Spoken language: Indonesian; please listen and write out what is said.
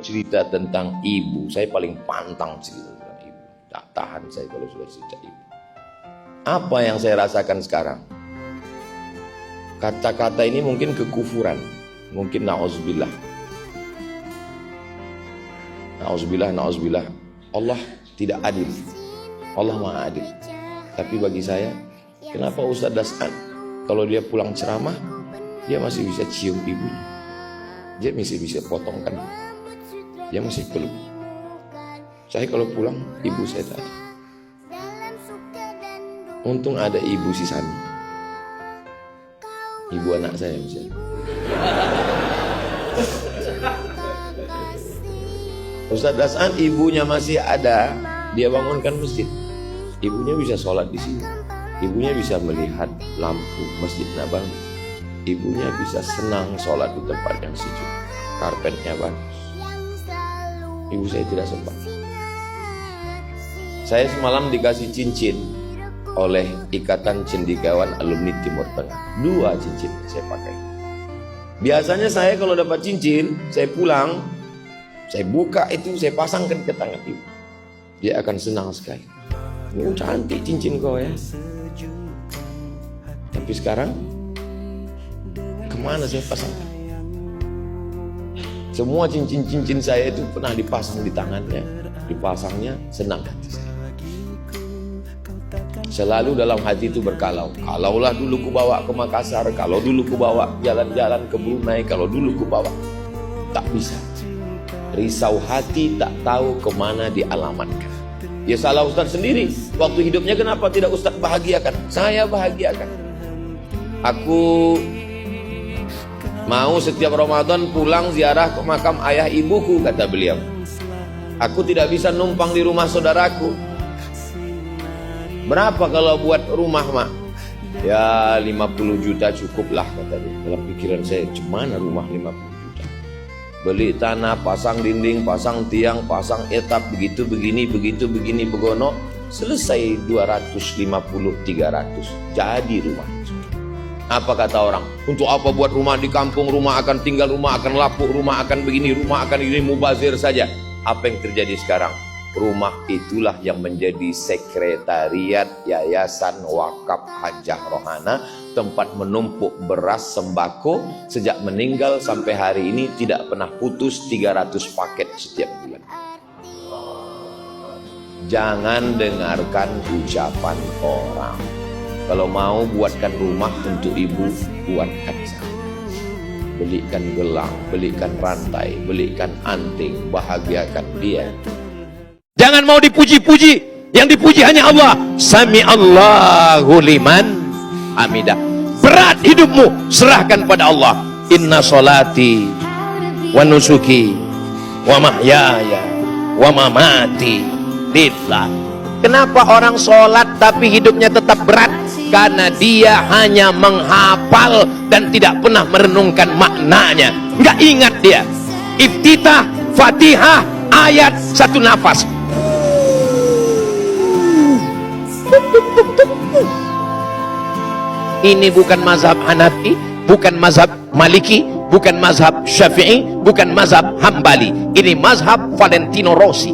cerita tentang ibu, saya paling pantang cerita tentang ibu. Tak tahan saya kalau sudah cerita ibu. Apa yang saya rasakan sekarang? Kata-kata ini mungkin kekufuran, mungkin na'udzubillah. Na'udzubillah, na'udzubillah. Allah tidak adil. Allah maha adil. Tapi bagi saya, kenapa Ustadz Das'an kalau dia pulang ceramah, dia masih bisa cium ibunya, dia masih bisa potongkan, dia masih peluk. Saya kalau pulang, ibu saya tak ada. Untung ada ibu si Sani, ibu anak saya misalnya. Ustadz Das'an ibunya masih ada, dia bangunkan masjid. Ibunya bisa sholat di sini. Ibunya bisa melihat lampu Masjid Nabawi. Ibunya bisa senang sholat di tempat yang sejuk, karpetnya bagus. Ibu saya tidak sempat. Saya semalam dikasih cincin oleh Ikatan Cendekiawan Alumni Timur Tengah. 2 cincin saya pakai. Biasanya saya kalau dapat cincin, saya pulang, saya buka itu, saya pasangkan ke tangan ibu. Dia akan senang sekali. Oh, cantik cincin kau ya. Tapi sekarang kemana saya pasangkan? Semua cincin-cincin saya itu pernah dipasang di tangannya, dipasangnya senang hati saya. Selalu dalam hati itu berkalau. Kalaulah dulu ku bawa ke Makassar, kalau dulu ku bawa jalan-jalan ke Brunei, kalau dulu ku bawa. Tak bisa. Risau hati tak tahu kemana dialamatkan. Ya salah Ustadz sendiri. Waktu hidupnya kenapa tidak Ustadz bahagiakan? Saya bahagiakan. Aku mau setiap Ramadan pulang ziarah ke makam ayah ibuku, kata beliau. Aku tidak bisa numpang di rumah saudaraku. Berapa kalau buat rumah, Mak? Ya 50 juta cukuplah, kata dia. Dalam pikiran saya, gimana rumah 50 juta? Beli tanah, pasang dinding, pasang tiang, pasang etap, begitu begini, begono. Selesai 250-300, jadi rumah. Apa kata orang? Untuk apa buat rumah di kampung? Rumah akan tinggal, rumah akan lapuk, rumah akan begini, rumah akan ini, mubazir saja. Apa yang terjadi sekarang? Rumah itulah yang menjadi sekretariat Yayasan Wakaf Hajah Rohana, tempat menumpuk beras sembako. Sejak meninggal sampai hari ini tidak pernah putus, 300 paket setiap bulan. Jangan dengarkan ucapan orang. Kalau mau buatkan rumah untuk ibu, buatkan saja. Belikan gelang, belikan rantai, belikan anting, bahagiakan dia. Jangan mau dipuji-puji, yang dipuji hanya Allah. Sami Allahu liman hamidah. Berat hidupmu, serahkan pada Allah. Inna sholati wa nusuki wa mahyaya wa mamati lillah. Kenapa orang sholat tapi hidupnya tetap berat? Karena dia hanya menghafal dan tidak pernah merenungkan maknanya. Nggak ingat dia. Iftitah, Fatihah, ayat, satu nafas. Ini bukan mazhab Hanafi, bukan mazhab Maliki, bukan mazhab Syafi'i, bukan mazhab Hambali. Ini mazhab Valentino Rossi.